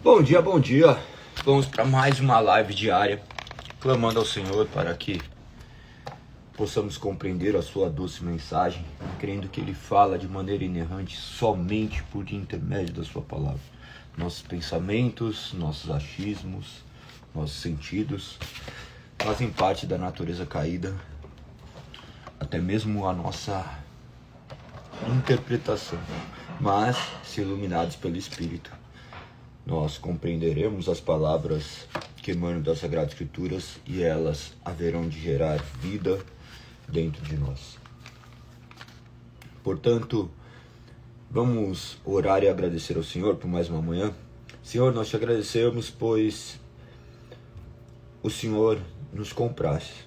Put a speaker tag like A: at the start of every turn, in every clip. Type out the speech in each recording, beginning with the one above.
A: Bom dia, bom dia. Vamos para mais uma live diária, clamando ao Senhor para que possamos compreender a sua doce mensagem, crendo que Ele fala de maneira inerrante somente por intermédio da sua palavra. Nossos pensamentos, nossos achismos, nossos sentidos fazem parte da natureza caída, até mesmo a nossa interpretação, mas se iluminados pelo Espírito, nós compreenderemos as palavras que emanam das Sagradas Escrituras e elas haverão de gerar vida dentro de nós. Portanto, vamos orar e agradecer ao Senhor por mais uma manhã. Senhor, nós te agradecemos, pois o Senhor nos compraste.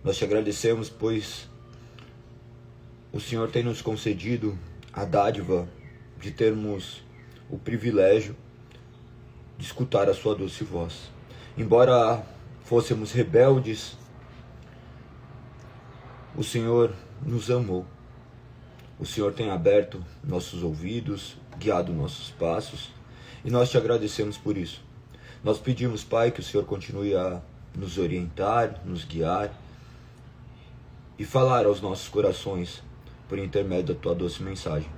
A: Nós te agradecemos, pois o Senhor tem nos concedido a dádiva de termos o privilégio de escutar a sua doce voz. Embora fôssemos rebeldes, o Senhor nos amou. O Senhor tem aberto nossos ouvidos, guiado nossos passos, e nós te agradecemos por isso. Nós pedimos, Pai, que o Senhor continue a nos orientar, nos guiar e falar aos nossos corações por intermédio da tua doce mensagem.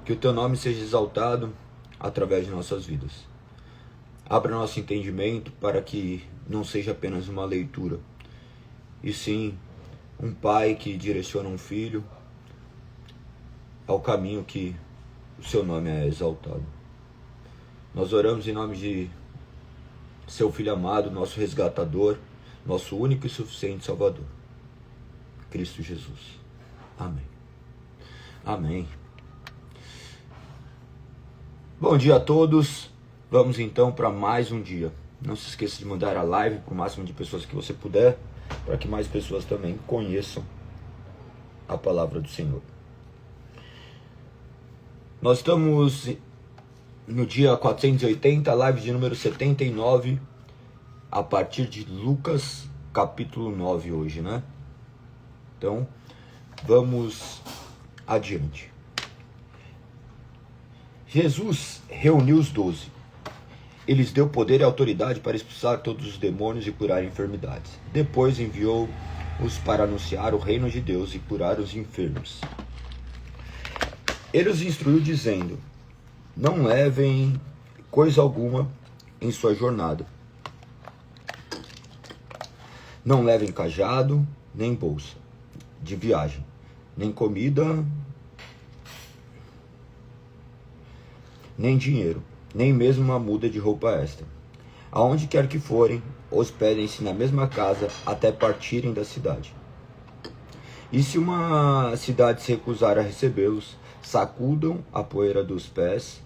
A: Que o teu nome seja exaltado através de nossas vidas. Abra nosso entendimento para que não seja apenas uma leitura, e sim um pai que direciona um filho ao caminho que o seu nome é exaltado. Nós oramos em nome de seu Filho amado, nosso resgatador, nosso único e suficiente Salvador, Cristo Jesus. Amém. Amém. Bom dia a todos. Vamos então para mais um dia. Não se esqueça de mandar a live para o máximo de pessoas que você puder, para que mais pessoas também conheçam a palavra do Senhor. Nós estamos no dia 480, live de número 79, a partir de Lucas capítulo 9 hoje, né? Então, vamos adiante. Jesus reuniu os 12. Ele lhes deu poder e autoridade para expulsar todos os demônios e curar enfermidades. Depois enviou-os para anunciar o reino de Deus e curar os enfermos. Ele os instruiu dizendo: não levem coisa alguma em sua jornada. Não levem cajado, nem bolsa de viagem, nem comida, nem dinheiro, nem mesmo uma muda de roupa extra. Aonde quer que forem, hospedem-se na mesma casa até partirem da cidade. E se uma cidade se recusar a recebê-los, sacudam a poeira dos pés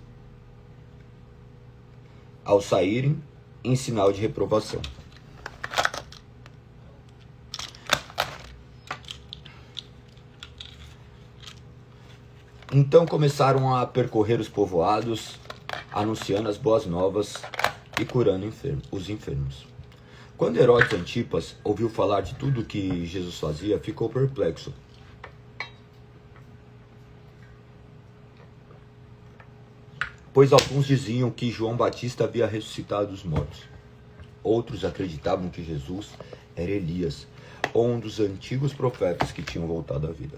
A: ao saírem, em sinal de reprovação. Então começaram a percorrer os povoados, anunciando as boas novas e curando os enfermos. Quando Herodes Antipas ouviu falar de tudo que Jesus fazia, ficou perplexo. Pois alguns diziam que João Batista havia ressuscitado dos mortos. Outros acreditavam que Jesus era Elias, ou um dos antigos profetas que tinham voltado à vida.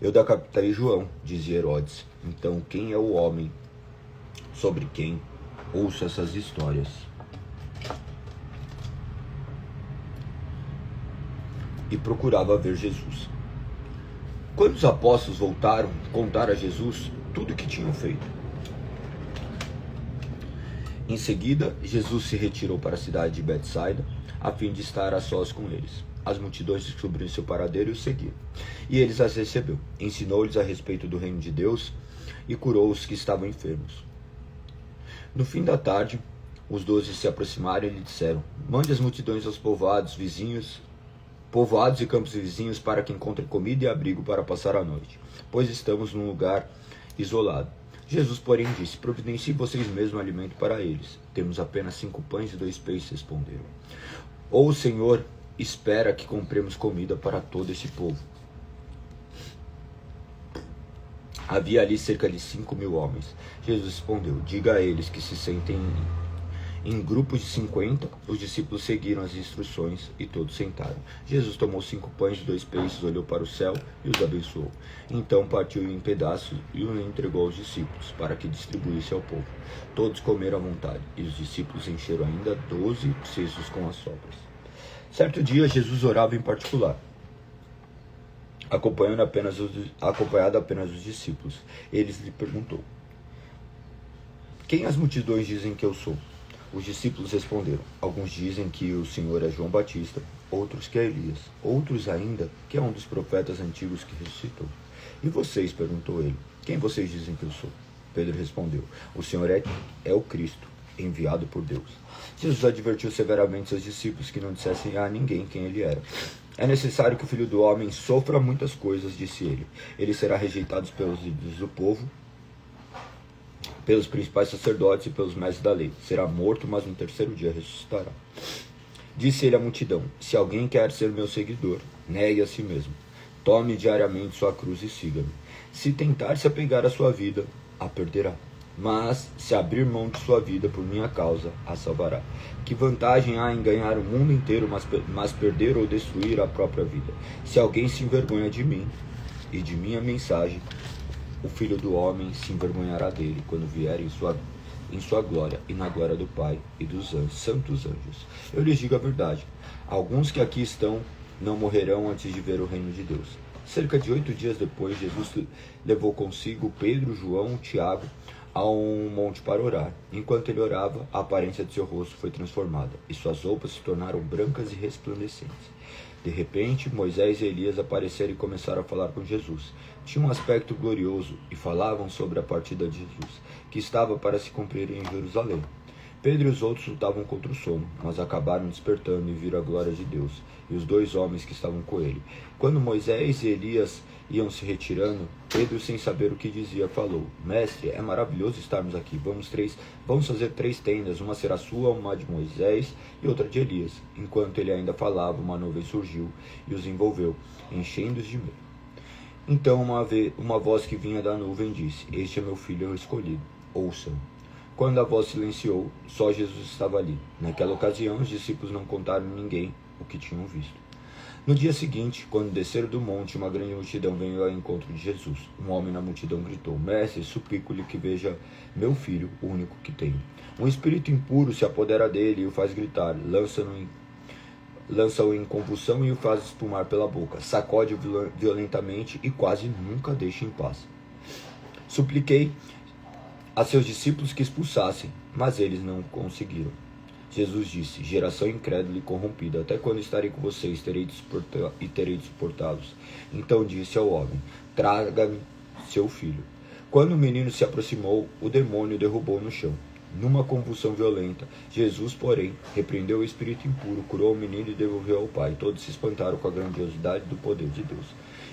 A: Eu decapitei João, dizia Herodes. Então quem é o homem sobre quem ouço essas histórias? E procurava ver Jesus. Quando os apóstolos voltaram, contaram a Jesus tudo o que tinham feito. Em seguida, Jesus se retirou para a cidade de Betsaida, a fim de estar a sós com eles. As multidões descobriram seu paradeiro e o seguiram. E eles as recebeu. Ensinou-lhes a respeito do reino de Deus e curou os que estavam enfermos. No fim da tarde, os 12 se aproximaram e lhe disseram: mande as multidões aos povoados e campos vizinhos para que encontrem comida e abrigo para passar a noite, pois estamos num lugar isolado. Jesus, porém, disse: providenciem vocês mesmos alimento para eles. Temos apenas 5 pães e 2 peixes, responderam. Ou o Senhor espera que compremos comida para todo esse povo? Havia ali cerca de 5.000 homens. Jesus respondeu: diga a eles que se sentem em grupos de 50. Os discípulos seguiram as instruções e todos sentaram. Jesus tomou 5 pães e 2 peixes, olhou para o céu e os abençoou. Então partiu em pedaços e os entregou aos discípulos, para que distribuísse ao povo. Todos comeram à vontade, e os discípulos encheram ainda 12 cestos com as sobras. Certo dia, Jesus orava em particular, acompanhado apenas dos discípulos. Eles lhe perguntou: quem as multidões dizem que eu sou? Os discípulos responderam: alguns dizem que o Senhor é João Batista, outros que é Elias, outros ainda que é um dos profetas antigos que ressuscitou. E vocês? Perguntou ele. Quem vocês dizem que eu sou? Pedro respondeu: o Senhor é o Cristo, enviado por Deus. Jesus advertiu severamente seus discípulos que não dissessem a ninguém quem ele era. É necessário que o Filho do Homem sofra muitas coisas, disse ele. Ele será rejeitado pelos líderes do povo, pelos principais sacerdotes e pelos mestres da lei. Será morto, mas no terceiro dia ressuscitará. Disse ele à multidão: se alguém quer ser meu seguidor, negue a si mesmo. Tome diariamente sua cruz e siga-me. Se tentar se apegar à sua vida, a perderá. Mas, se abrir mão de sua vida por minha causa, a salvará. Que vantagem há em ganhar o mundo inteiro, mas perder ou destruir a própria vida? Se alguém se envergonha de mim e de minha mensagem, o Filho do Homem se envergonhará dele quando vier em sua glória e na glória do Pai e dos santos anjos. Eu lhes digo a verdade: alguns que aqui estão não morrerão antes de ver o reino de Deus. Cerca de 8 dias depois, Jesus levou consigo Pedro, João, Tiago a um monte para orar. Enquanto ele orava, a aparência de seu rosto foi transformada e suas roupas se tornaram brancas e resplandecentes. De repente, Moisés e Elias apareceram e começaram a falar com Jesus. Tinham um aspecto glorioso e falavam sobre a partida de Jesus, que estava para se cumprir em Jerusalém. Pedro e os outros lutavam contra o sono, mas acabaram despertando e viram a glória de Deus e os 2 homens que estavam com ele. Quando Moisés e Elias iam se retirando, Pedro, sem saber o que dizia, falou: Mestre, é maravilhoso estarmos aqui. Vamos fazer 3 tendas, uma será sua, uma de Moisés e outra de Elias. Enquanto ele ainda falava, uma nuvem surgiu e os envolveu, enchendo-os de medo. Então uma voz que vinha da nuvem disse: Este é meu filho escolhido, ouçam. Quando a voz silenciou, só Jesus estava ali. Naquela ocasião, os discípulos não contaram a ninguém o que tinham visto. No dia seguinte, quando desceram do monte, uma grande multidão veio ao encontro de Jesus. Um homem na multidão gritou: Mestre, suplico-lhe que veja meu filho, o único que tenho. Um espírito impuro se apodera dele e o faz gritar, lança-o em convulsão e o faz espumar pela boca, sacode-o violentamente e quase nunca deixa em paz. Supliquei a seus discípulos que expulsassem, mas eles não conseguiram. Jesus disse: geração incrédula e corrompida, até quando estarei com vocês terei de suportá-los? Então disse ao homem: traga-me seu filho. Quando o menino se aproximou, o demônio o derrubou no chão. Numa convulsão violenta, Jesus, porém, repreendeu o espírito impuro, curou o menino e devolveu ao pai. Todos se espantaram com a grandiosidade do poder de Deus.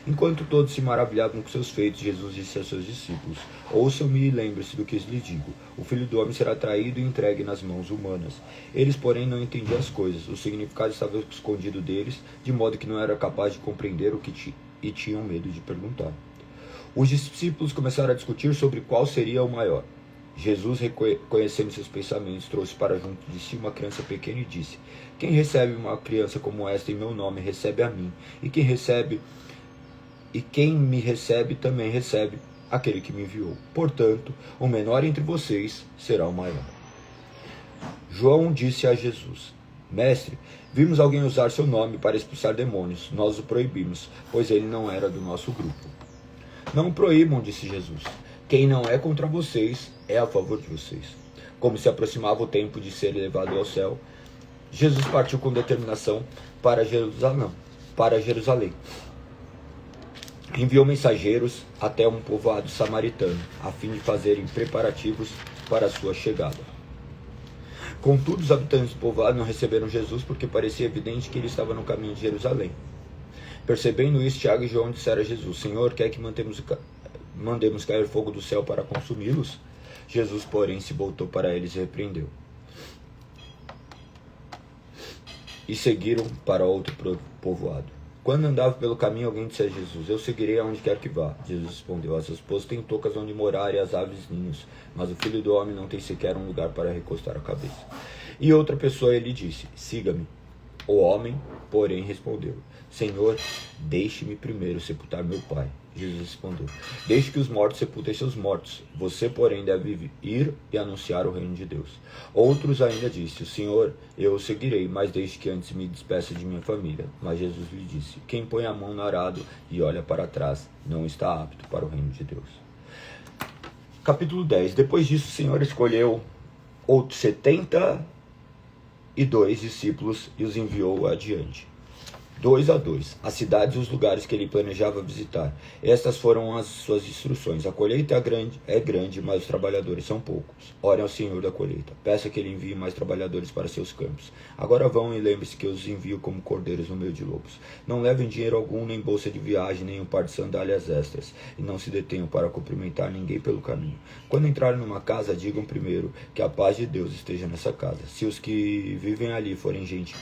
A: Enquanto todos se maravilhavam com seus feitos, Jesus disse a seus discípulos: ouçam-me e lembrem-se do que lhes digo. O Filho do Homem será traído e entregue nas mãos humanas. Eles, porém, não entendiam as coisas. O significado estava escondido deles, de modo que não era capaz de compreender e tinham medo de perguntar. Os discípulos começaram a discutir sobre qual seria o maior. Jesus, reconhecendo seus pensamentos, trouxe para junto de si uma criança pequena e disse: quem recebe uma criança como esta em meu nome, recebe a mim. E quem me recebe, também recebe aquele que me enviou. Portanto, o menor entre vocês será o maior. João disse a Jesus: Mestre, vimos alguém usar seu nome para expulsar demônios. Nós o proibimos, pois ele não era do nosso grupo. Não o proíbam, disse Jesus. Quem não é contra vocês é a favor de vocês. Como se aproximava o tempo de ser levado ao céu, Jesus partiu com determinação para Jerusalém. Enviou mensageiros até um povoado samaritano, a fim de fazerem preparativos para a sua chegada. Contudo, os habitantes do povoado não receberam Jesus, porque parecia evidente que ele estava no caminho de Jerusalém. Percebendo isso, Tiago e João disseram a Jesus: Senhor, quer que mandemos cair fogo do céu para consumi-los? Jesus, porém, se voltou para eles e repreendeu. E seguiram para outro povoado. Quando andava pelo caminho, alguém disse a Jesus: eu seguirei aonde quer que vá. Jesus respondeu: as esposas têm tocas onde morar e as aves ninhos, mas o Filho do Homem não tem sequer um lugar para recostar a cabeça. E outra pessoa lhe disse: siga-me. O homem, porém, respondeu: Senhor, deixe-me primeiro sepultar meu pai. Jesus respondeu: deixe que os mortos sepultem seus mortos. Você, porém, deve ir e anunciar o reino de Deus. Outros ainda disse: Senhor, eu o seguirei, mas deixe que antes me despeça de minha família. Mas Jesus lhe disse: quem põe a mão no arado e olha para trás não está apto para o reino de Deus. Capítulo 10. Depois disso, o Senhor escolheu outros 72 discípulos e os enviou adiante, 2 a 2, as cidades e os lugares que ele planejava visitar. Estas foram as suas instruções: a colheita é grande, mas os trabalhadores são poucos. Ore ao Senhor da colheita, peça que ele envie mais trabalhadores para seus campos. Agora vão e lembre-se que eu os envio como cordeiros no meio de lobos. Não levem dinheiro algum, nem bolsa de viagem, nem um par de sandálias extras, e não se detenham para cumprimentar ninguém pelo caminho. Quando entrarem numa casa, digam primeiro que a paz de Deus esteja nessa casa. Se os que vivem ali forem gente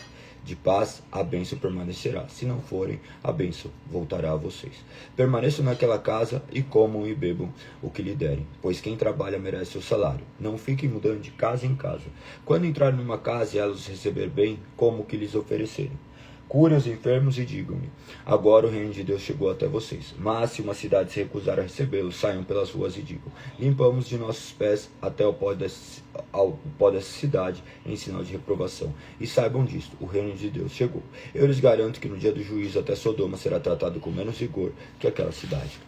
A: de paz, a bênção permanecerá. Se não forem, a bênção voltará a vocês. Permaneçam naquela casa e comam e bebam o que lhe derem, pois quem trabalha merece seu salário. Não fiquem mudando de casa em casa. Quando entrarem numa casa e ela os receber bem, como o que lhes oferecerem. Curem os enfermos e digam-lhe: agora o reino de Deus chegou até vocês. Mas se uma cidade se recusar a recebê-los, saiam pelas ruas e digam: limpamos de nossos pés até ao pó dessa cidade, em sinal de reprovação. E saibam disto: o reino de Deus chegou. Eu lhes garanto que no dia do juízo até Sodoma será tratado com menos rigor que aquela cidade.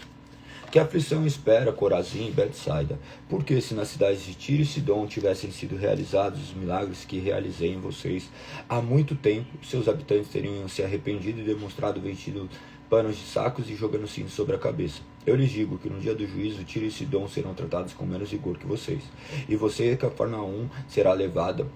A: Que aflição espera Corazim e Betsaida? Porque se nas cidades de Tiro e Sidom tivessem sido realizados os milagres que realizei em vocês, há muito tempo seus habitantes teriam se arrependido e demonstrado vestido panos de sacos e jogando cintos sobre a cabeça. Eu lhes digo que no dia do juízo, Tiro e Sidom serão tratados com menos rigor que vocês. E você, Cafarnaum, será elevado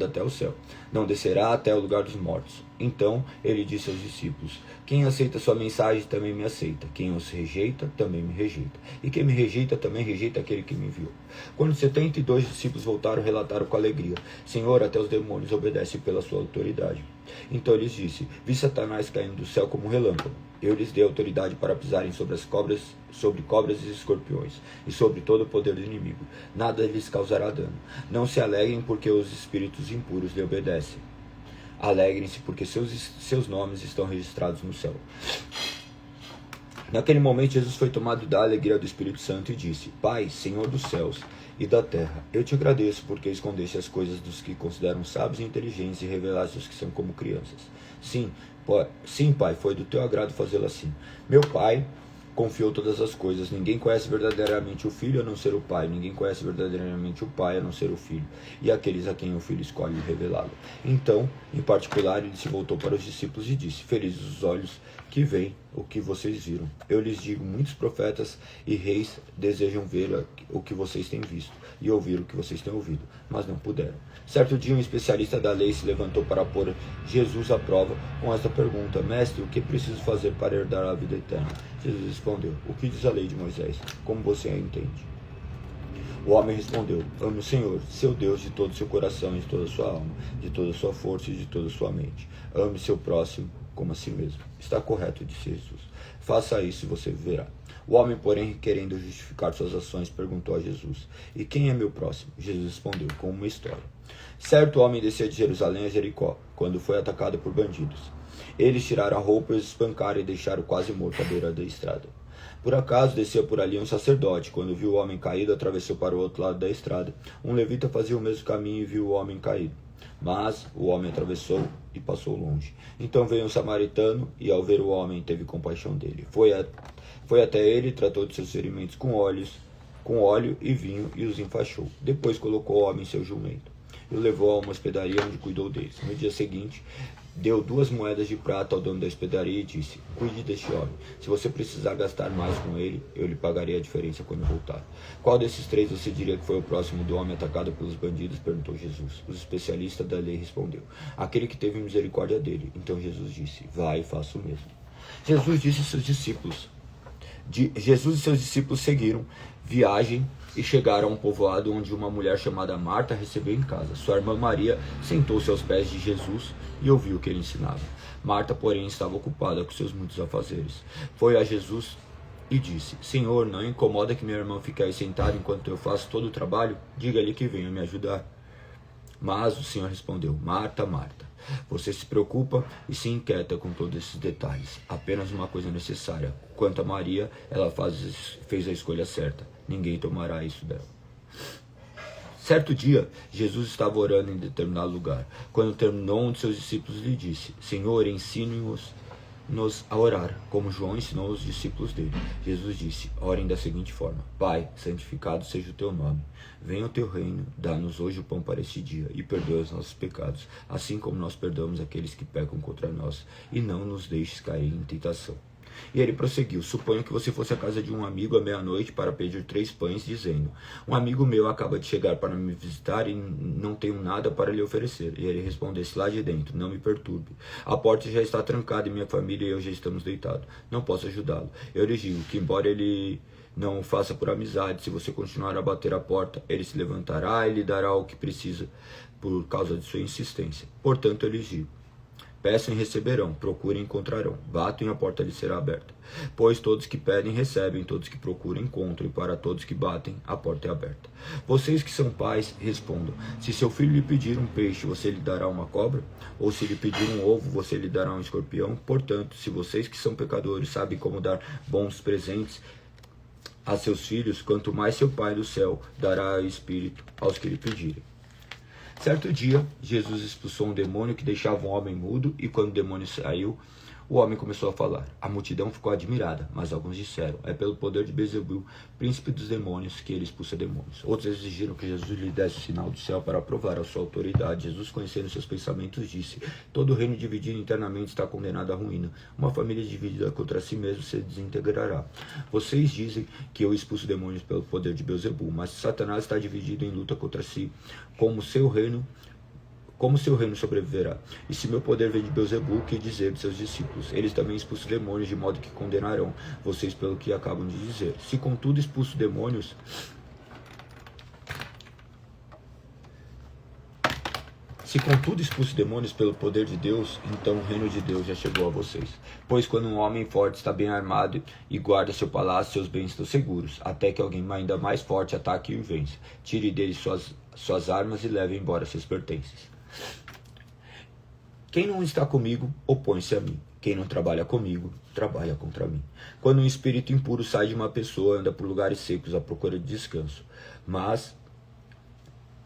A: até o céu. Não descerá até o lugar dos mortos. Então ele disse aos discípulos: quem aceita sua mensagem também me aceita. Quem os rejeita, também me rejeita. E quem me rejeita, também rejeita aquele que me enviou. Quando 72 discípulos voltaram, relataram com alegria: Senhor, até os demônios obedecem pela sua autoridade. Então ele lhes disse: vi Satanás caindo do céu como um relâmpago. Eu lhes dei autoridade para pisarem sobre cobras e escorpiões, e sobre todo o poder do inimigo. Nada lhes causará dano. Não se alegrem porque os espíritos impuros lhe obedecem. Alegrem-se porque seus nomes estão registrados no céu. Naquele momento, Jesus foi tomado da alegria do Espírito Santo e disse: Pai, Senhor dos céus e da terra, eu te agradeço porque escondeste as coisas dos que consideram sábios e inteligentes e revelaste os que são como crianças. Sim, Pai, foi do teu agrado fazê-lo assim. Meu Pai confiou todas as coisas. Ninguém conhece verdadeiramente o Filho a não ser o Pai. Ninguém conhece verdadeiramente o Pai a não ser o Filho. E aqueles a quem o Filho escolhe revelá-lo. Então, em particular, ele se voltou para os discípulos e disse: felizes os olhos que veem o que vocês viram. Eu lhes digo, muitos profetas e reis desejam ver o que vocês têm visto e ouvir o que vocês têm ouvido, mas não puderam. Certo dia, um especialista da lei se levantou para pôr Jesus à prova com esta pergunta: Mestre, o que preciso fazer para herdar a vida eterna? Jesus respondeu: o que diz a lei de Moisés? Como você a entende? O homem respondeu: ame o Senhor, seu Deus, de todo o seu coração, de toda a sua alma, de toda a sua força e de toda a sua mente. Ame seu próximo como a si mesmo. Está correto, disse Jesus. Faça isso e você viverá. O homem, porém, querendo justificar suas ações, perguntou a Jesus: e quem é meu próximo? Jesus respondeu com uma história. Certo homem descia de Jerusalém a Jericó, quando foi atacado por bandidos. Eles tiraram a roupa e os espancaram e deixaram quase morto à beira da estrada. Por acaso descia por ali um sacerdote. Quando viu o homem caído, atravessou para o outro lado da estrada. Um levita fazia o mesmo caminho e viu o homem caído. Mas o homem atravessou e passou longe. Então veio um samaritano e, ao ver o homem, teve compaixão dele. Foi até ele, tratou de seus ferimentos com óleo e vinho e os enfaixou. Depois colocou o homem em seu jumento e o levou a uma hospedaria onde cuidou deles. No dia seguinte, deu 2 moedas de prata ao dono da hospedaria e disse: cuide deste homem. Se você precisar gastar mais com ele, eu lhe pagarei a diferença quando voltar. Qual desses 3 você diria que foi o próximo do homem atacado pelos bandidos? Perguntou Jesus. O especialista da lei respondeu: aquele que teve misericórdia dele. Então Jesus disse: vai e faça o mesmo. Jesus e seus discípulos seguiram. viagem e chegaram a um povoado onde uma mulher chamada Marta recebeu em casa. Sua irmã Maria sentou-se aos pés de Jesus e ouviu o que ele ensinava. Marta, porém, estava ocupada com seus muitos afazeres. Foi a Jesus e disse: Senhor, não incomoda que minha irmã fique aí sentada enquanto eu faço todo o trabalho? Diga-lhe que venha me ajudar. Mas o Senhor respondeu: Marta, Marta, você se preocupa e se inquieta com todos esses detalhes. Apenas uma coisa necessária. Quanto a Maria, ela fez a escolha certa. Ninguém tomará isso dela. Certo dia, Jesus estava orando em determinado lugar. Quando terminou, um de seus discípulos lhe disse: Senhor, ensine-nos a orar, como João ensinou os discípulos dele. Jesus disse: orem da seguinte forma: Pai, santificado seja o teu nome. Venha o teu reino, dá-nos hoje o pão para este dia, e perdoa os nossos pecados, assim como nós perdoamos aqueles que pecam contra nós, e não nos deixes cair em tentação. E ele prosseguiu: suponha que você fosse à casa de um amigo à meia-noite para pedir 3 pães, dizendo: um amigo meu acaba de chegar para me visitar e não tenho nada para lhe oferecer. E ele respondesse lá de dentro: não me perturbe, a porta já está trancada e minha família e eu já estamos deitados, não posso ajudá-lo. Eu lhe digo que, embora ele não o faça por amizade, se você continuar a bater a porta, ele se levantará e lhe dará o que precisa por causa de sua insistência. Portanto, eu lhes digo: peçam e receberão, procurem e encontrarão, batam e a porta lhes será aberta. Pois todos que pedem recebem, todos que procuram encontram, e para todos que batem a porta é aberta. Vocês que são pais, respondam: se seu filho lhe pedir um peixe, você lhe dará uma cobra? Ou se lhe pedir um ovo, você lhe dará um escorpião? Portanto, se vocês que são pecadores sabem como dar bons presentes a seus filhos, quanto mais seu Pai do céu dará o Espírito aos que lhe pedirem. Certo dia, Jesus expulsou um demônio que deixava um homem mudo, e quando o demônio saiu, o homem começou a falar. A multidão ficou admirada, mas alguns disseram: é pelo poder de Beelzebul, príncipe dos demônios, que ele expulsa demônios. Outros exigiram que Jesus lhe desse o sinal do céu para provar a sua autoridade. Jesus, conhecendo seus pensamentos, disse: todo reino dividido internamente está condenado à ruína. Uma família dividida contra si mesma se desintegrará. Vocês dizem que eu expulso demônios pelo poder de Beelzebul, mas Satanás está dividido em luta contra si, como seu reino sobreviverá? E se meu poder vem de Beelzebul, que dizer de seus discípulos? Eles também expulsam demônios, de modo que condenarão vocês pelo que acabam de dizer. Se contudo expulso demônios pelo poder de Deus, então o reino de Deus já chegou a vocês. Pois quando um homem forte está bem armado e guarda seu palácio, seus bens estão seguros, até que alguém ainda mais forte ataque e o vença. Tire dele suas armas e leve embora seus pertences. Quem não está comigo, opõe-se a mim. Quem não trabalha comigo, trabalha contra mim. Quando um espírito impuro sai de uma pessoa, anda por lugares secos à procura de descanso, mas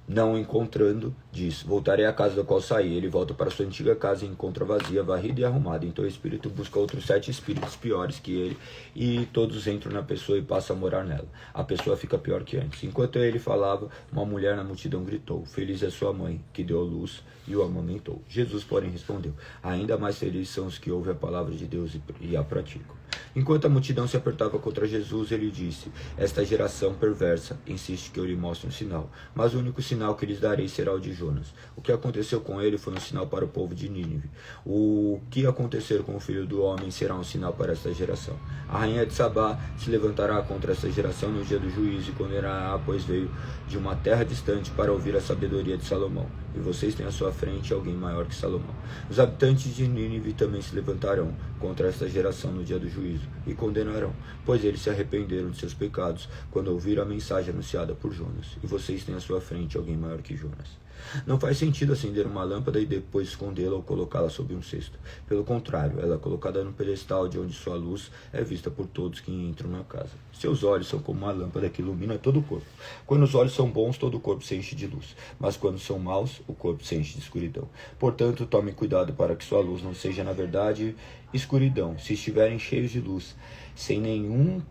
A: não o encontrando, diz: voltarei à casa da qual saí. Ele volta para sua antiga casa e encontra vazia, varrida e arrumada. Então o espírito busca outros 7 espíritos piores que ele, e todos entram na pessoa e passam a morar nela. A pessoa fica pior que antes. Enquanto ele falava, uma mulher na multidão gritou: feliz é sua mãe, que deu à luz e o amamentou. Jesus, porém, respondeu: ainda mais felizes são os que ouvem a palavra de Deus e a praticam. Enquanto a multidão se apertava contra Jesus, ele disse: esta geração perversa insiste que eu lhe mostre um sinal, mas o único sinal que lhes darei será o de Jonas. O que aconteceu com ele foi um sinal para o povo de Nínive. O que acontecer com o filho do homem será um sinal para esta geração. A rainha de Sabá se levantará contra esta geração no dia do juízo e condenará, pois veio de uma terra distante para ouvir a sabedoria de Salomão. E vocês têm à sua frente alguém maior que Salomão. Os habitantes de Nínive também se levantarão contra esta geração no dia do juízo e condenarão, pois eles se arrependeram de seus pecados quando ouviram a mensagem anunciada por Jonas. E vocês têm à sua frente alguém maior que Jonas. Não faz sentido acender uma lâmpada e depois escondê-la ou colocá-la sob um cesto. Pelo contrário, ela é colocada no pedestal de onde sua luz é vista por todos que entram na casa. Seus olhos são como uma lâmpada que ilumina todo o corpo. Quando os olhos são bons, todo o corpo se enche de luz. Mas quando são maus, o corpo se enche de escuridão. Portanto, tome cuidado para que sua luz não seja, na verdade, escuridão. Se estiverem cheios de luz, sem nenhum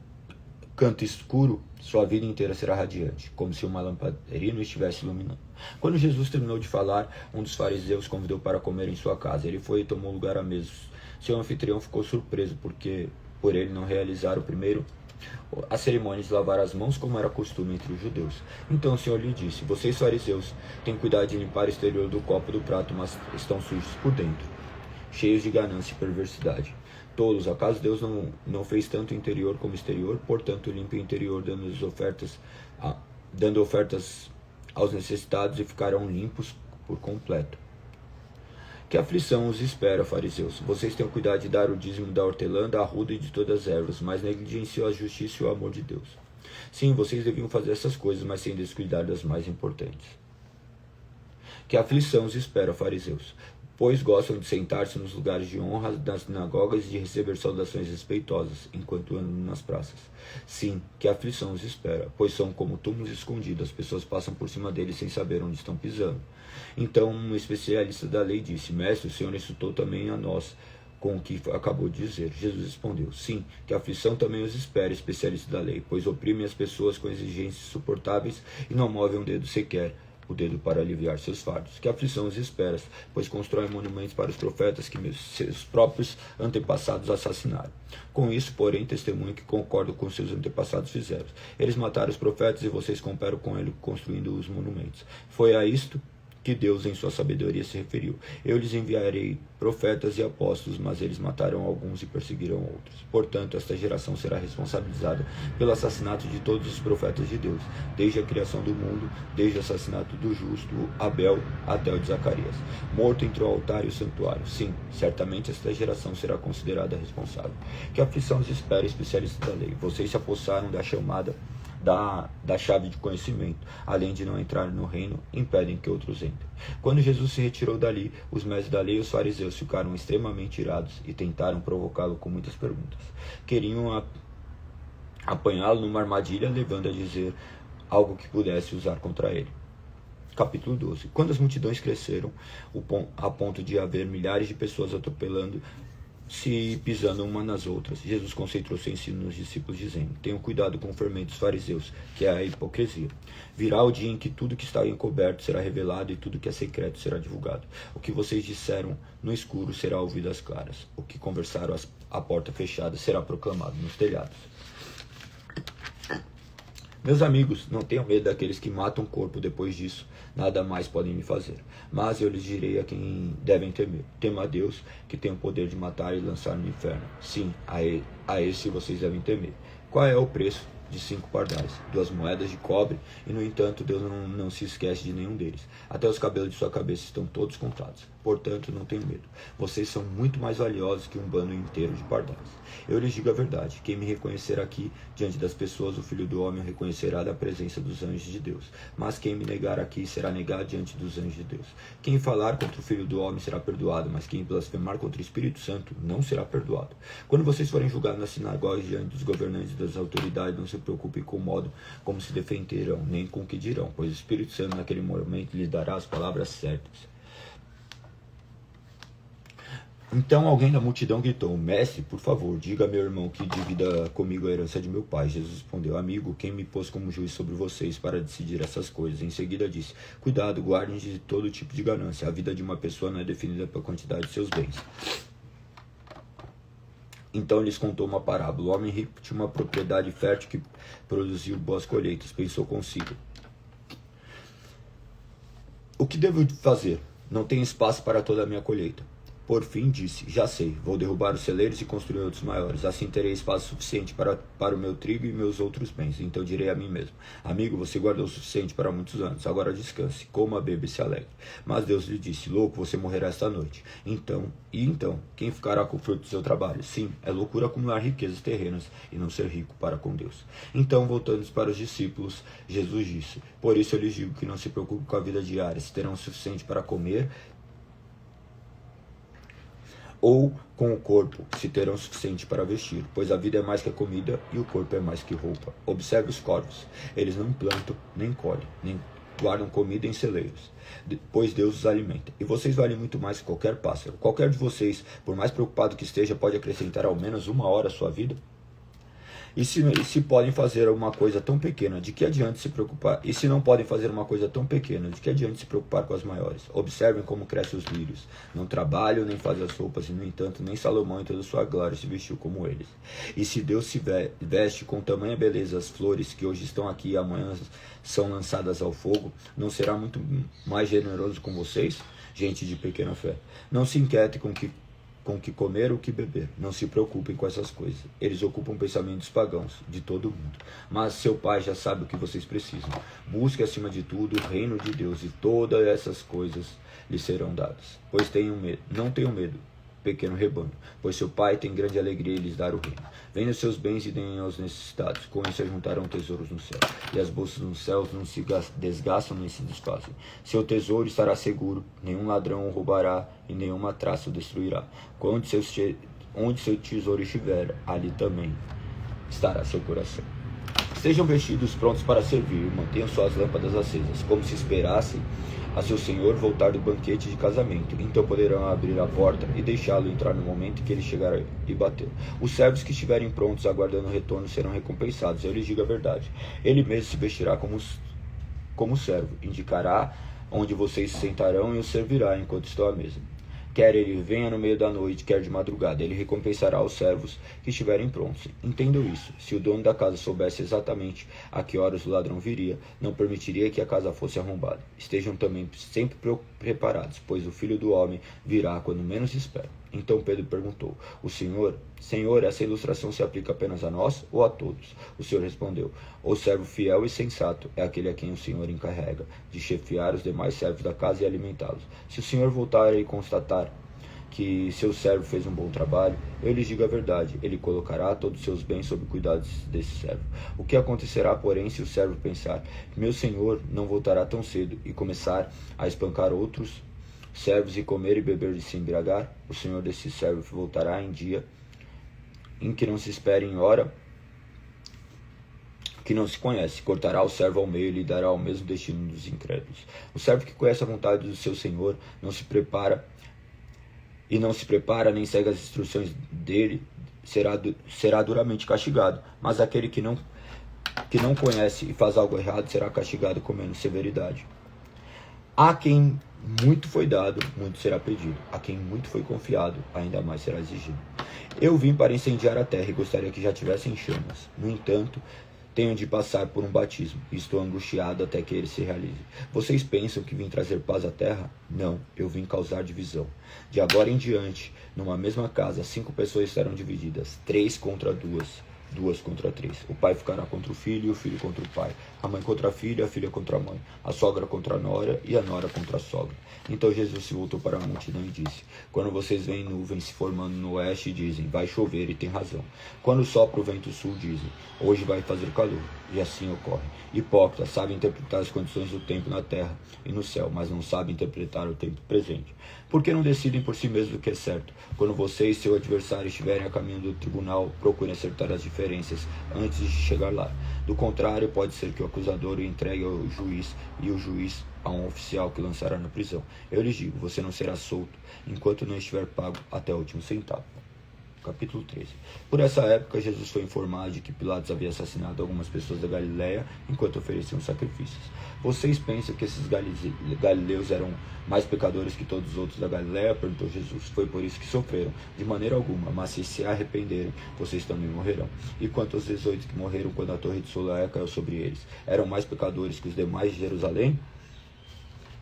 A: canto escuro, sua vida inteira será radiante, como se uma lamparina estivesse iluminando. Quando Jesus terminou de falar, um dos fariseus convidou para comer em sua casa. Ele foi e tomou lugar à mesa. Seu anfitrião ficou surpreso por ele não realizar primeiro a cerimônia de lavar as mãos, como era costume entre os judeus. Então o Senhor lhe disse: vocês fariseus têm cuidado de limpar o exterior do copo e do prato, mas estão sujos por dentro, cheios de ganância e perversidade. Tolos, acaso Deus não fez tanto interior como exterior? Portanto, limpe o interior, dando ofertas aos necessitados, e ficarão limpos por completo. Que aflição os espera, fariseus! Vocês têm o cuidado de dar o dízimo da hortelã, da arruda e de todas as ervas, mas negligenciam a justiça e o amor de Deus. Sim, vocês deviam fazer essas coisas, mas sem descuidar das mais importantes. Que aflição os espera, fariseus! Pois gostam de sentar-se nos lugares de honra nas sinagogas e de receber saudações respeitosas, enquanto andam nas praças. Sim, que aflição os espera, pois são como túmulos escondidos, as pessoas passam por cima deles sem saber onde estão pisando. Então um especialista da lei disse: Mestre, o Senhor insultou também a nós com o que acabou de dizer. Jesus respondeu: Sim, que a aflição também os espera, especialista da lei, pois oprimem as pessoas com exigências insuportáveis e não movem um dedo sequer, o dedo para aliviar seus fardos. Que aflição os espera, pois constroem monumentos para os profetas que seus próprios antepassados assassinaram. Com isso, porém, testemunho que concordam com seus antepassados fizeram. Eles mataram os profetas e vocês cooperam com ele construindo os monumentos. Foi a isto que Deus em sua sabedoria se referiu: eu lhes enviarei profetas e apóstolos, mas eles mataram alguns e perseguiram outros. Portanto, esta geração será responsabilizada pelo assassinato de todos os profetas de Deus, desde a criação do mundo, desde o assassinato do justo Abel até o de Zacarias, morto entre o altar e o santuário. Sim, certamente esta geração será considerada responsável. Que aflição os espera, especialistas da lei! Vocês se apossaram da chamada da chave de conhecimento, além de não entrar no reino, impedem que outros entrem. Quando Jesus se retirou dali, os mestres da lei e os fariseus ficaram extremamente irados e tentaram provocá-lo com muitas perguntas. Queriam apanhá-lo numa armadilha, levando a dizer algo que pudesse usar contra ele. Capítulo 12. Quando as multidões cresceram a ponto de haver milhares de pessoas atropelando-se, pisando umas nas outras, Jesus concentrou seu ensino nos discípulos, dizendo: tenham cuidado com o fermento dos fariseus, que é a hipocrisia. Virá o dia em que tudo que está encoberto será revelado e tudo que é secreto será divulgado. O que vocês disseram no escuro será ouvido às claras. O que conversaram à porta fechada será proclamado nos telhados. Meus amigos, não tenham medo daqueles que matam o corpo. Depois disso, nada mais podem me fazer. Mas eu lhes direi a quem devem temer: tema a Deus, que tem o poder de matar e lançar no inferno. Sim, a esse vocês devem temer. Qual é o preço de 5 pardais? 2 moedas de cobre, e no entanto Deus não se esquece de nenhum deles. Até os cabelos de sua cabeça estão todos contados. Portanto, não tenham medo. Vocês são muito mais valiosos que um bando inteiro de pardais. Eu lhes digo a verdade: quem me reconhecer aqui diante das pessoas, o Filho do Homem o reconhecerá da presença dos anjos de Deus. Mas quem me negar aqui será negado diante dos anjos de Deus. Quem falar contra o Filho do Homem será perdoado, mas quem blasfemar contra o Espírito Santo não será perdoado. Quando vocês forem julgados nas sinagogas diante dos governantes e das autoridades, não se preocupem com o modo como se defenderão, nem com o que dirão, pois o Espírito Santo naquele momento lhes dará as palavras certas. Então alguém da multidão gritou: Mestre, por favor, diga a meu irmão que divida comigo a herança de meu pai. Jesus respondeu: Amigo, quem me pôs como juiz sobre vocês para decidir essas coisas? Em seguida disse: Cuidado, guardem de todo tipo de ganância. A vida de uma pessoa não é definida pela quantidade de seus bens. Então lhes contou uma parábola. O homem rico tinha uma propriedade fértil que produziu boas colheitas. Pensou consigo: o que devo fazer? Não tenho espaço para toda a minha colheita. Por fim disse: já sei, vou derrubar os celeiros e construir outros maiores. Assim terei espaço suficiente para o meu trigo e meus outros bens. Então direi a mim mesmo: amigo, você guardou o suficiente para muitos anos. Agora descanse, coma, beba e se alegre. Mas Deus lhe disse: louco, você morrerá esta noite. Então, quem ficará com o fruto do seu trabalho? Sim, é loucura acumular riquezas terrenas e não ser rico para com Deus. Então, voltando para os discípulos, Jesus disse: por isso eu lhes digo que não se preocupem com a vida diária, se terão o suficiente para comer, ou com o corpo, se terão o suficiente para vestir, pois a vida é mais que a comida e o corpo é mais que roupa. Observe os corvos: eles não plantam, nem colhem, nem guardam comida em celeiros, pois Deus os alimenta. E vocês valem muito mais que qualquer pássaro. Qualquer de vocês, por mais preocupado que esteja, pode acrescentar ao menos 1 hora à sua vida? E se podem fazer uma coisa tão pequena, de que adianta se preocupar? E se não podem fazer uma coisa tão pequena, de que adianta se preocupar com as maiores? Observem como crescem os lírios. Não trabalham nem fazem as roupas, e no entanto nem Salomão em toda a sua glória se vestiu como eles. E se Deus se veste com tamanha beleza as flores que hoje estão aqui e amanhã são lançadas ao fogo, não será muito mais generoso com vocês, gente de pequena fé? Não se inquietem com o que com o que comer ou o que beber. Não se preocupem com essas coisas. Eles ocupam o pensamento dos pagãos, de todo mundo. Mas seu Pai já sabe o que vocês precisam. Busque acima de tudo o reino de Deus, e todas essas coisas lhes serão dadas. Pois não tenham medo, pequeno rebanho, pois seu Pai tem grande alegria em lhes dar o reino. Vendam seus bens e deem aos necessitados. Com isso ajuntarão tesouros no céu. E as bolsas nos céus não se desgastam nem se desfazem. Seu tesouro estará seguro, nenhum ladrão o roubará e nenhuma traça o destruirá. Onde seu tesouro estiver, ali também estará seu coração. Sejam vestidos prontos para servir, mantenham suas lâmpadas acesas, como se esperassem a seu senhor voltar do banquete de casamento. Então poderão abrir a porta e deixá-lo entrar no momento em que ele chegar e bater. Os servos que estiverem prontos aguardando o retorno serão recompensados. Eu lhes digo a verdade. Ele mesmo se vestirá como servo, indicará onde vocês se sentarão e os servirá enquanto estão à mesa. Quer ele venha no meio da noite, quer de madrugada, ele recompensará os servos que estiverem prontos. Entendam isso. Se o dono da casa soubesse exatamente a que horas o ladrão viria, não permitiria que a casa fosse arrombada. Estejam também sempre preparados, pois o Filho do Homem virá quando menos espera. Então Pedro perguntou: Senhor, essa ilustração se aplica apenas a nós ou a todos? O Senhor respondeu: O servo fiel e sensato é aquele a quem o Senhor encarrega de chefiar os demais servos da casa e alimentá-los. Se o Senhor voltar e constatar que seu servo fez um bom trabalho, eu lhes digo a verdade, ele colocará todos os seus bens sob cuidados desse servo. O que acontecerá, porém, se o servo pensar: meu senhor não voltará tão cedo, e começar a espancar outros servos e comer e beber e se embriagar? O senhor desse servo voltará em dia em que não se espere, em hora que não se conhece, cortará o servo ao meio e lhe dará o mesmo destino dos incrédulos. O servo que conhece a vontade do seu senhor não se prepara nem segue as instruções dele, será duramente castigado. Mas aquele que não conhece e faz algo errado será castigado com menos severidade. A quem muito foi dado, muito será pedido. A quem muito foi confiado, ainda mais será exigido. Eu vim para incendiar a terra e gostaria que já tivesse em chamas. No entanto, tenho de passar por um batismo e estou angustiado até que ele se realize. Vocês pensam que vim trazer paz à terra? Não, eu vim causar divisão. De agora em diante, numa mesma casa, 5 pessoas estarão divididas, 3 contra 2, 2 contra 3. O pai ficará contra o filho e o filho contra o pai. A mãe contra a filha contra a mãe. A sogra contra a nora e a nora contra a sogra. Então Jesus se voltou para a multidão e disse: quando vocês veem nuvens se formando no oeste, dizem: vai chover, e tem razão. Quando sopra o vento sul, dizem: hoje vai fazer calor. E assim ocorre. Hipócritas, sabem interpretar as condições do tempo na terra e no céu, mas não sabem interpretar o tempo presente. Por que não decidem por si mesmos o que é certo? Quando você e seu adversário estiverem a caminho do tribunal, procurem acertar as diferenças antes de chegar lá. Do contrário, pode ser que o acusador o entregue ao juiz e o juiz a um oficial que lançará na prisão. Eu lhes digo, você não será solto enquanto não estiver pago até o último centavo. Capítulo 13. Por essa época, Jesus foi informado de que Pilatos havia assassinado algumas pessoas da Galileia enquanto ofereciam sacrifícios. Vocês pensam que esses galileus eram mais pecadores que todos os outros da Galileia? Perguntou Jesus. Foi por isso que sofreram? De maneira alguma, mas se arrependerem, vocês também morrerão. E quanto aos 18 que morreram quando a torre de Siloé caiu sobre eles, eram mais pecadores que os demais de Jerusalém?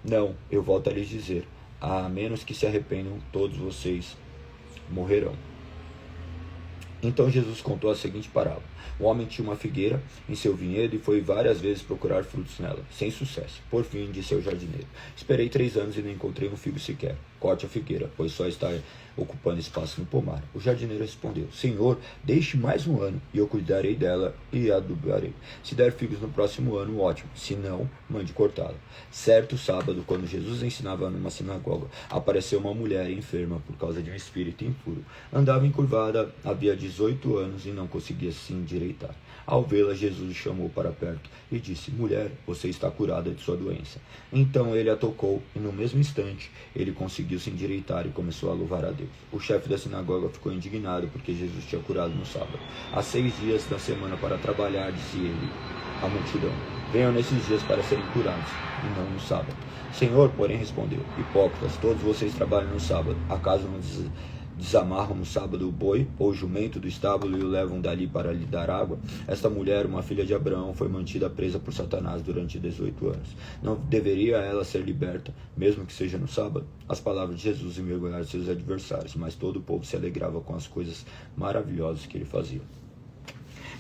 A: Não, eu volto a lhes dizer, a menos que se arrependam, todos vocês morrerão. Então Jesus contou a seguinte parábola. Um homem tinha uma figueira em seu vinhedo e foi várias vezes procurar frutos nela, sem sucesso. Por fim, disse ao jardineiro: esperei 3 anos e não encontrei um figo sequer. Corte a figueira, pois só está ocupando espaço no pomar. O jardineiro respondeu: Senhor, deixe mais 1 ano, e eu cuidarei dela e a adubarei. Se der figos no próximo ano, ótimo. Se não, mande cortá-la. Certo sábado, quando Jesus ensinava numa sinagoga, apareceu uma mulher enferma por causa de um espírito impuro. Andava encurvada, havia 18 anos e não conseguia se endireitar. Ao vê-la, Jesus o chamou para perto e disse: mulher, você está curada de sua doença. Então ele a tocou e no mesmo instante ele conseguiu se endireitar e começou a louvar a Deus. O chefe da sinagoga ficou indignado porque Jesus tinha curado no sábado. Há 6 dias da semana para trabalhar, disse ele à multidão. Venham nesses dias para serem curados, e não no sábado. Senhor, porém, respondeu: hipócritas, todos vocês trabalham no sábado. Acaso não desamarram no sábado o boi ou o jumento do estábulo e o levam dali para lhe dar água? Esta mulher, uma filha de Abraão, foi mantida presa por Satanás durante 18 anos. Não deveria ela ser liberta, mesmo que seja no sábado? As palavras de Jesus envergonharam seus adversários, mas todo o povo se alegrava com as coisas maravilhosas que ele fazia.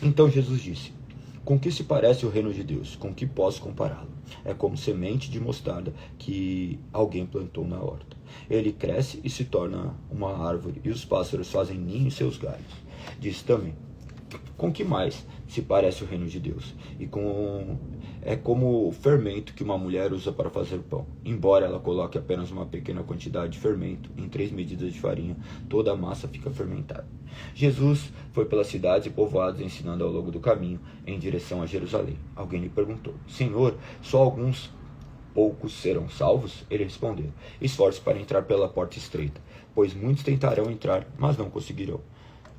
A: Então Jesus disse: com que se parece o reino de Deus? Com que posso compará-lo? É como semente de mostarda que alguém plantou na horta. Ele cresce e se torna uma árvore, e os pássaros fazem ninho em seus galhos. Diz também: com que mais se parece o reino de Deus? É como o fermento que uma mulher usa para fazer pão. Embora ela coloque apenas uma pequena quantidade de fermento em 3 medidas de farinha, toda a massa fica fermentada. Jesus foi pelas cidades e povoados ensinando ao longo do caminho em direção a Jerusalém. Alguém lhe perguntou: Senhor, só alguns poucos serão salvos? Ele respondeu: esforce para entrar pela porta estreita, pois muitos tentarão entrar, mas não conseguirão.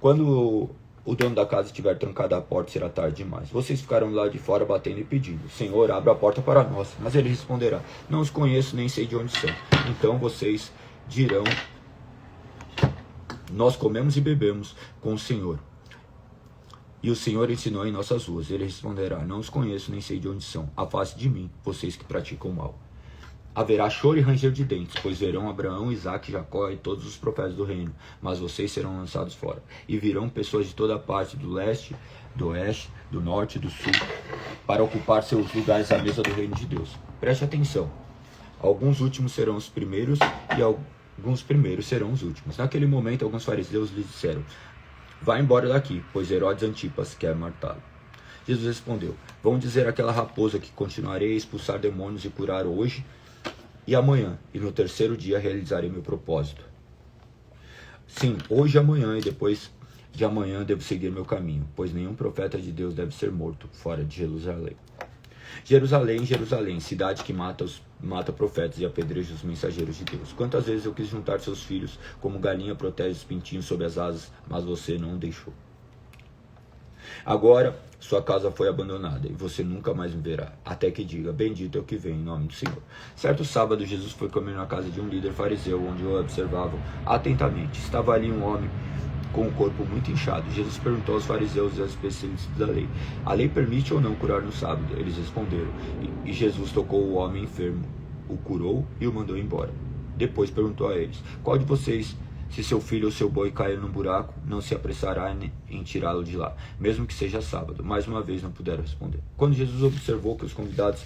A: Quando o dono da casa estiver trancada a porta, será tarde demais. Vocês ficarão lá de fora batendo e pedindo: Senhor, abra a porta para nós. Mas ele responderá: não os conheço, nem sei de onde são. Então vocês dirão: nós comemos e bebemos com o Senhor, e o Senhor ensinou em nossas ruas. Ele responderá: não os conheço, nem sei de onde são. Afaste de mim, vocês que praticam o mal. Haverá choro e ranger de dentes, pois verão Abraão, Isaque, Jacó e todos os profetas do reino, mas vocês serão lançados fora. E virão pessoas de toda parte, do leste, do oeste, do norte e do sul, para ocupar seus lugares à mesa do reino de Deus. Preste atenção: alguns últimos serão os primeiros e alguns primeiros serão os últimos. Naquele momento, alguns fariseus lhe disseram: vá embora daqui, pois Herodes Antipas quer matá-lo. Jesus respondeu: vão dizer àquela raposa que continuarei a expulsar demônios e curar hoje e amanhã, e no terceiro dia realizarei meu propósito. Sim, hoje e amanhã, e depois de amanhã devo seguir meu caminho, pois nenhum profeta de Deus deve ser morto fora de Jerusalém. Jerusalém, Jerusalém, cidade que mata profetas e apedreja os mensageiros de Deus. Quantas vezes eu quis juntar seus filhos, como galinha protege os pintinhos sob as asas, mas você não deixou. Agora sua casa foi abandonada e você nunca mais me verá, até que diga: bendito é o que vem em nome do Senhor. Certo sábado, Jesus foi comer na casa de um líder fariseu, onde o observavam atentamente. Estava ali um homem com o corpo muito inchado. Jesus perguntou aos fariseus e aos especialistas da lei: a lei permite ou não curar no sábado? Eles responderam. E Jesus tocou o homem enfermo, o curou e o mandou embora. Depois perguntou a eles: qual de vocês, se seu filho ou seu boi cair num buraco, não se apressará em tirá-lo de lá, mesmo que seja sábado? Mais uma vez não puderam responder. Quando Jesus observou que os convidados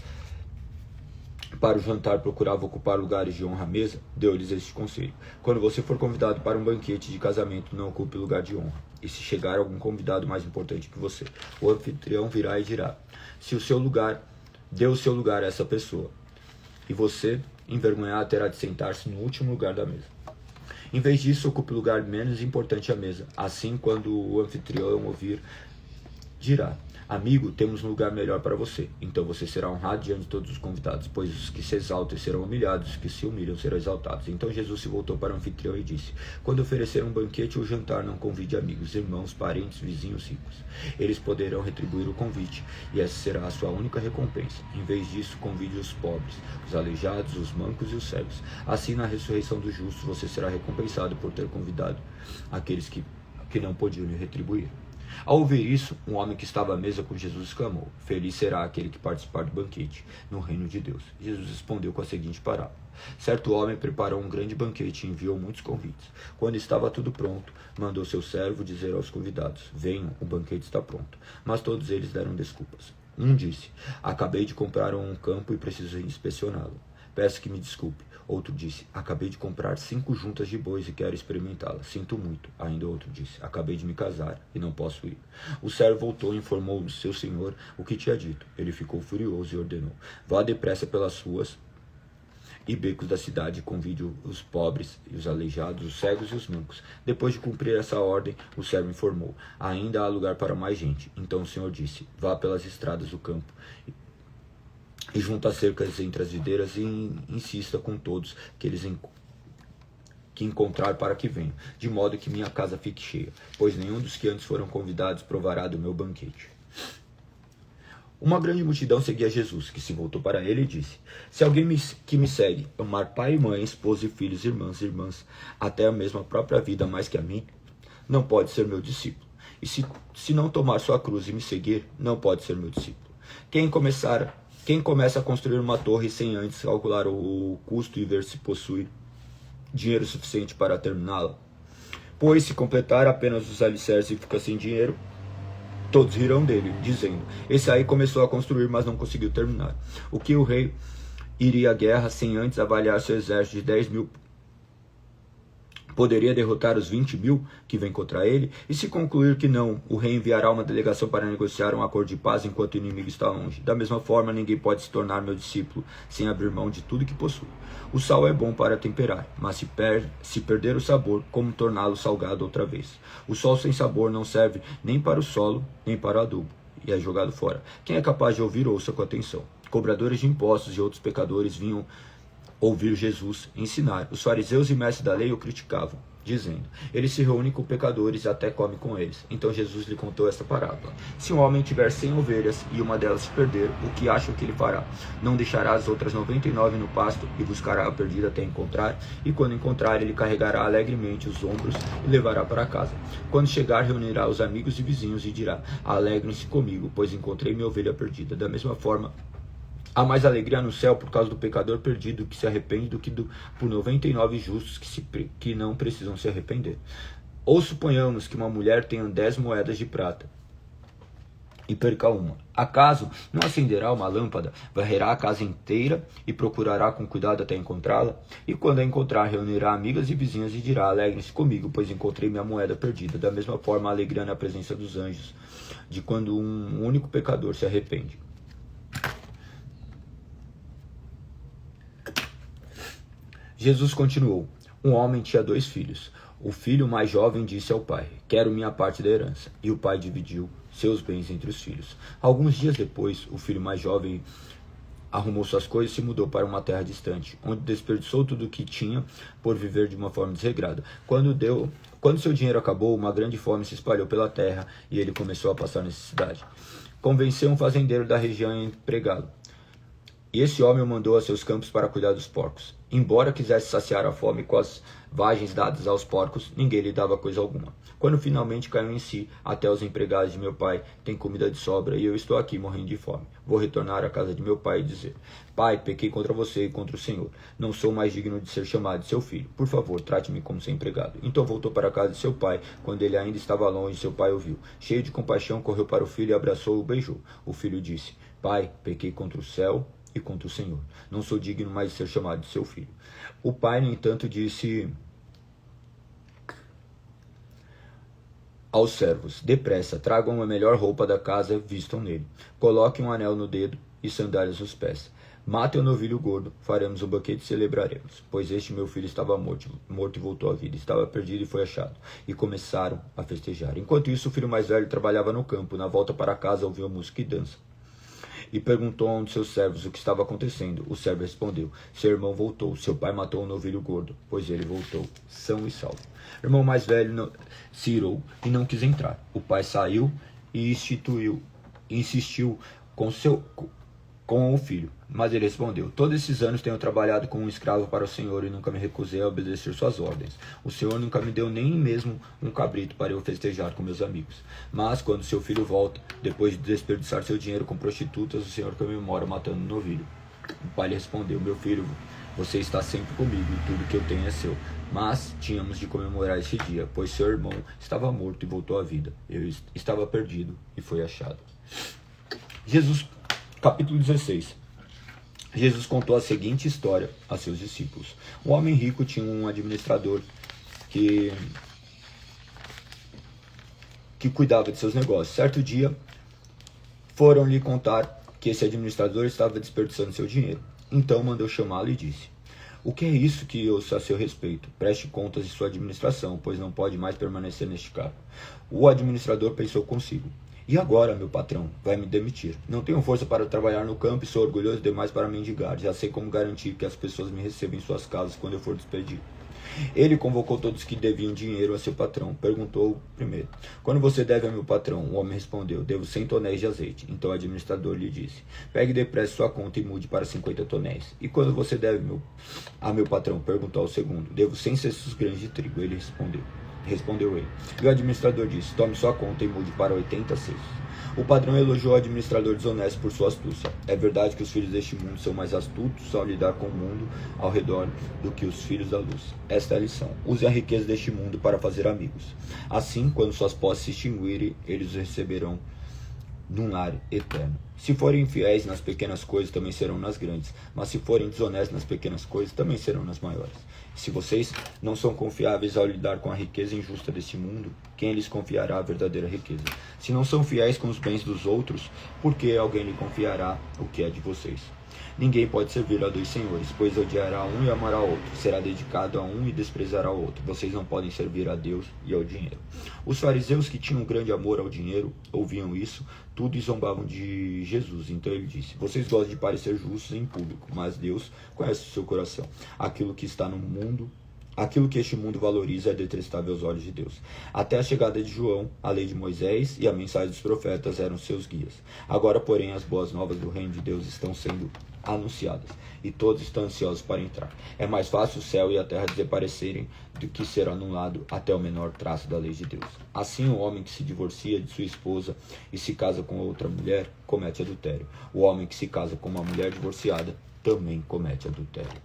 A: para o jantar procuravam ocupar lugares de honra à mesa, deu-lhes este conselho: quando você for convidado para um banquete de casamento, não ocupe lugar de honra. E se chegar algum convidado mais importante que você, o anfitrião virá e dirá: dê o seu lugar a essa pessoa, e você, envergonhado, terá de sentar-se no último lugar da mesa. Em vez disso, ocupe o lugar menos importante à mesa. Assim, quando o anfitrião ouvir, dirá: amigo, temos um lugar melhor para você. Então você será honrado diante de todos os convidados, pois os que se exaltam serão humilhados, os que se humilham serão exaltados. Então Jesus se voltou para o anfitrião e disse: quando oferecer um banquete ou jantar, não convide amigos, irmãos, parentes, vizinhos ricos. Eles poderão retribuir o convite, e essa será a sua única recompensa. Em vez disso, convide os pobres, os aleijados, os mancos e os cegos. Assim, na ressurreição dos justos, você será recompensado por ter convidado aqueles que não podiam lhe retribuir. Ao ouvir isso, um homem que estava à mesa com Jesus exclamou: feliz será aquele que participar do banquete no reino de Deus. Jesus respondeu com a seguinte parábola: certo homem preparou um grande banquete e enviou muitos convites. Quando estava tudo pronto, mandou seu servo dizer aos convidados: venham, o banquete está pronto. Mas todos eles deram desculpas. Um disse: acabei de comprar um campo e preciso inspecioná-lo. Peço que me desculpe. Outro disse: acabei de comprar 5 juntas de bois e quero experimentá-la. Sinto muito. Ainda outro disse: acabei de me casar e não posso ir. O servo voltou e informou o seu senhor o que tinha dito. Ele ficou furioso e ordenou: vá depressa pelas ruas e becos da cidade e convide os pobres e os aleijados, os cegos e os mancos. Depois de cumprir essa ordem, o servo informou: ainda há lugar para mais gente. Então o senhor disse: vá pelas estradas do campo e junto às cercas entre as videiras e insista com todos que encontrar para que venham, de modo que minha casa fique cheia, pois nenhum dos que antes foram convidados provará do meu banquete. Uma grande multidão seguia Jesus, que se voltou para ele e disse: Se alguém que me segue amar pai e mãe, esposa e filhos, irmãs, até a mesma própria vida mais que a mim, não pode ser meu discípulo. E se não tomar sua cruz e me seguir, não pode ser meu discípulo. Quem começa a construir uma torre sem antes calcular o custo e ver se possui dinheiro suficiente para terminá-la? Pois se completar apenas os alicerces e fica sem dinheiro, todos rirão dele, dizendo: Esse aí começou a construir, mas não conseguiu terminar. O que o rei iria à guerra sem antes avaliar seu exército de 10.000? Poderia derrotar os 20.000 que vêm contra ele? E se concluir que não, o rei enviará uma delegação para negociar um acordo de paz enquanto o inimigo está longe. Da mesma forma, ninguém pode se tornar meu discípulo sem abrir mão de tudo que possui. O sal é bom para temperar, mas se perder o sabor, como torná-lo salgado outra vez? O sal sem sabor não serve nem para o solo, nem para o adubo, e é jogado fora. Quem é capaz de ouvir, ouça com atenção. Cobradores de impostos e outros pecadores vinham ouvir Jesus ensinar. Os fariseus e mestres da lei o criticavam, dizendo: Ele se reúne com pecadores e até come com eles. Então Jesus lhe contou esta parábola: Se um homem tiver 100 ovelhas e uma delas se perder, o que acham que ele fará? Não deixará as outras 99 no pasto e buscará a perdida até encontrar? E quando encontrar, ele carregará alegremente os ombros e levará para casa. Quando chegar, reunirá os amigos e vizinhos e dirá: Alegrem-se comigo, pois encontrei minha ovelha perdida. Da mesma forma, há mais alegria no céu por causa do pecador perdido que se arrepende do que por 99 justos que não precisam se arrepender. Ou suponhamos que uma mulher tenha 10 moedas de prata e perca uma. Acaso não acenderá uma lâmpada, varrerá a casa inteira e procurará com cuidado até encontrá-la? E quando a encontrar, reunirá amigas e vizinhas e dirá: Alegrem-se comigo, pois encontrei minha moeda perdida. Da mesma forma, a alegria na presença dos anjos de quando um único pecador se arrepende. Jesus continuou: Um homem tinha 2 filhos. O filho mais jovem disse ao pai: Quero minha parte da herança. E o pai dividiu seus bens entre os filhos. Alguns dias depois, o filho mais jovem arrumou suas coisas e se mudou para uma terra distante, onde desperdiçou tudo o que tinha por viver de uma forma desregrada. Quando seu dinheiro acabou, uma grande fome se espalhou pela terra e ele começou a passar necessidade. Convenceu um fazendeiro da região a empregá-lo. E esse homem o mandou a seus campos para cuidar dos porcos. Embora quisesse saciar a fome com as vagens dadas aos porcos, ninguém lhe dava coisa alguma. Quando finalmente caiu em si, até os empregados de meu pai têm comida de sobra e eu estou aqui morrendo de fome. Vou retornar à casa de meu pai e dizer: Pai, pequei contra você e contra o Senhor. Não sou mais digno de ser chamado de seu filho. Por favor, trate-me como seu empregado. Então voltou para a casa de seu pai. Quando ele ainda estava longe, seu pai o viu. Cheio de compaixão, correu para o filho e abraçou-o e beijou. O filho disse: Pai, pequei contra o céu e contra o Senhor. Não sou digno mais de ser chamado de seu filho. O pai, no entanto, disse aos servos: Depressa, tragam a melhor roupa da casa, vistam nele. Coloquem um anel no dedo e sandálias nos pés. Matem o novilho gordo, faremos um banquete e celebraremos. Pois este meu filho estava morto e voltou à vida. Estava perdido e foi achado. E começaram a festejar. Enquanto isso, o filho mais velho trabalhava no campo. Na volta para casa, ouviu música e dança. E perguntou a um de seus servos o que estava acontecendo. O servo respondeu: Seu irmão voltou, seu pai matou um novilho gordo, pois ele voltou são e salvo. O irmão mais velho se irou e não quis entrar. O pai saiu e insistiu com o filho. Mas ele respondeu: Todos esses anos tenho trabalhado como um escravo para o Senhor e nunca me recusei a obedecer suas ordens. O Senhor nunca me deu nem mesmo um cabrito para eu festejar com meus amigos. Mas quando seu filho volta, depois de desperdiçar seu dinheiro com prostitutas, o Senhor comemora matando um novilho. O pai lhe respondeu: Meu filho, você está sempre comigo e tudo que eu tenho é seu. Mas tínhamos de comemorar esse dia, pois seu irmão estava morto e voltou à vida. Eu estava perdido e foi achado. Capítulo 16. Jesus contou a seguinte história a seus discípulos. Um homem rico tinha um administrador que cuidava de seus negócios. Certo dia, foram lhe contar que esse administrador estava desperdiçando seu dinheiro. Então mandou chamá-lo e disse: O que é isso que ouço a seu respeito? Preste contas de sua administração, pois não pode mais permanecer neste cargo. O administrador pensou consigo: E agora, meu patrão, vai me demitir. Não tenho força para trabalhar no campo e sou orgulhoso demais para mendigar. Já sei como garantir que as pessoas me recebam em suas casas quando eu for despedido. Ele convocou todos que deviam dinheiro a seu patrão. Perguntou primeiro: quando você deve a meu patrão? O homem respondeu: devo 100 tonéis de azeite. Então o administrador lhe disse: pegue depressa sua conta e mude para 50 tonéis. E quando você deve a meu patrão? Perguntou ao segundo: devo 100 cestos grandes de trigo. Ele respondeu ele. E o administrador disse: tome sua conta e mude para 80 cestos. O padrão elogiou o administrador desonesto por sua astúcia. É verdade que os filhos deste mundo são mais astutos ao lidar com o mundo ao redor do que os filhos da luz. Esta é a lição. Use a riqueza deste mundo para fazer amigos. Assim, quando suas posses se extinguirem, eles os receberão num lar eterno. Se forem infiéis nas pequenas coisas, também serão nas grandes. Mas se forem desonestos nas pequenas coisas, também serão nas maiores. Se vocês não são confiáveis ao lidar com a riqueza injusta deste mundo, quem lhes confiará a verdadeira riqueza? Se não são fiéis com os bens dos outros, por que alguém lhe confiará o que é de vocês? Ninguém pode servir a dois senhores, pois odiará um e amará outro, será dedicado a um e desprezará o outro. Vocês não podem servir a Deus e ao dinheiro. Os fariseus, que tinham grande amor ao dinheiro, ouviam isso tudo e zombavam de Jesus. Então ele disse: vocês gostam de parecer justos em público, mas Deus conhece o seu coração. Aquilo que este mundo valoriza é detestável aos olhos de Deus. Até a chegada de João, a lei de Moisés e a mensagem dos profetas eram seus guias. Agora, porém, as boas novas do reino de Deus estão sendo anunciadas, e todos estão ansiosos para entrar. É mais fácil o céu e a terra desaparecerem do que ser anulado até o menor traço da lei de Deus. Assim, o homem que se divorcia de sua esposa e se casa com outra mulher comete adultério. O homem que se casa com uma mulher divorciada também comete adultério.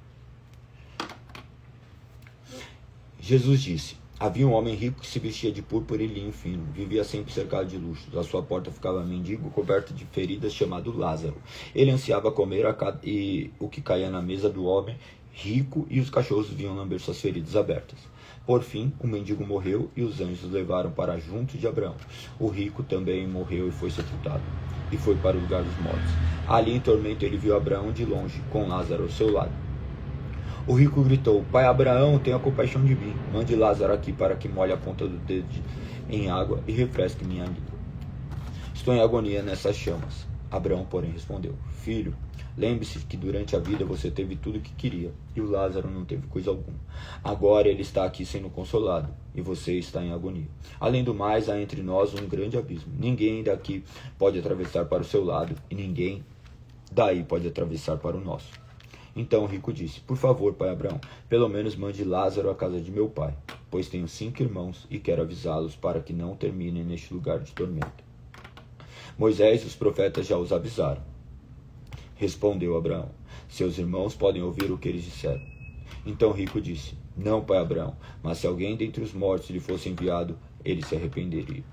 A: Jesus disse: havia um homem rico que se vestia de púrpura e linho fino, vivia sempre cercado de luxos. À sua porta ficava um mendigo coberto de feridas chamado Lázaro. Ele ansiava comer o que caía na mesa do homem rico, e os cachorros vinham lamber suas feridas abertas. Por fim, o mendigo morreu e os anjos o levaram para junto de Abraão. O rico também morreu e foi sepultado, e foi para o lugar dos mortos. Ali em tormento ele viu Abraão de longe, com Lázaro ao seu lado. O rico gritou: pai Abraão, tenha compaixão de mim. Mande Lázaro aqui para que molhe a ponta do dedo em água e refresque minha língua. Estou em agonia nessas chamas. Abraão, porém, respondeu: filho, lembre-se que durante a vida você teve tudo o que queria, e o Lázaro não teve coisa alguma. Agora ele está aqui sendo consolado, e você está em agonia. Além do mais, há entre nós um grande abismo. Ninguém daqui pode atravessar para o seu lado, e ninguém daí pode atravessar para o nosso. Então o rico disse: por favor, pai Abraão, pelo menos mande Lázaro à casa de meu pai, pois tenho 5 irmãos e quero avisá-los para que não terminem neste lugar de tormento. Moisés e os profetas já os avisaram. Respondeu Abraão: seus irmãos podem ouvir o que eles disseram. Então o rico disse: não, pai Abraão, mas se alguém dentre os mortos lhe fosse enviado, ele se arrependeria.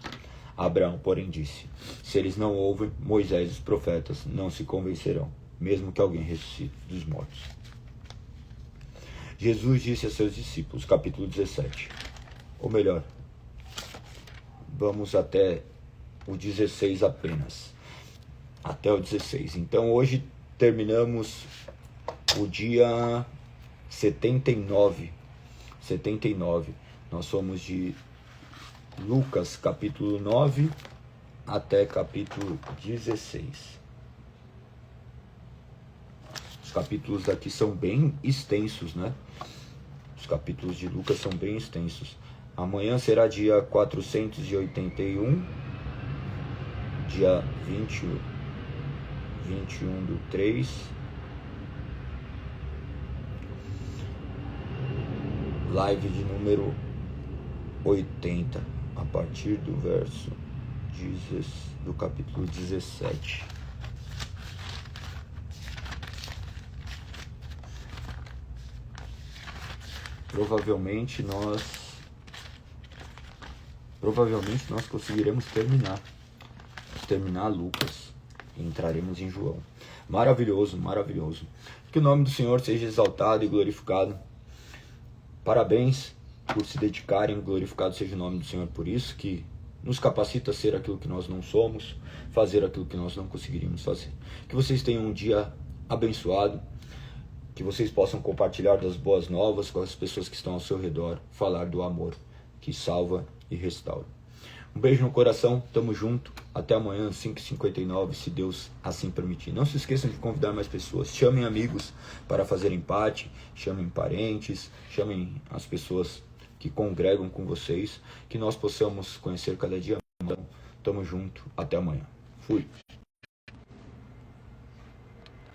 A: Abraão, porém, disse: se eles não ouvem, Moisés e os profetas não se convencerão, mesmo que alguém ressuscite dos mortos. Jesus disse a seus discípulos, capítulo 17. Ou melhor, vamos até o 16 apenas. Até o 16. Então hoje terminamos o dia 79. 79. Nós somos de Lucas, capítulo 9, até capítulo 16. Os capítulos aqui são bem extensos, né? Os capítulos de Lucas são bem extensos. Amanhã será dia 481, dia 21/3. Live de número 80, a partir do verso do capítulo 17. Provavelmente nós conseguiremos terminar Lucas e entraremos em João. Maravilhoso, maravilhoso. Que o nome do Senhor seja exaltado e glorificado. Parabéns por se dedicarem, glorificado seja o nome do Senhor por isso, que nos capacita a ser aquilo que nós não somos, fazer aquilo que nós não conseguiríamos fazer. Que vocês tenham um dia abençoado, que vocês possam compartilhar das boas novas com as pessoas que estão ao seu redor, falar do amor que salva e restaura. Um beijo no coração, tamo junto, Até amanhã, 5h59, se Deus assim permitir. Não se esqueçam de convidar mais pessoas. Chamem amigos para fazer empate, chamem parentes, chamem as pessoas que congregam com vocês, que nós possamos conhecer cada dia mais. Tamo junto, até amanhã. Fui.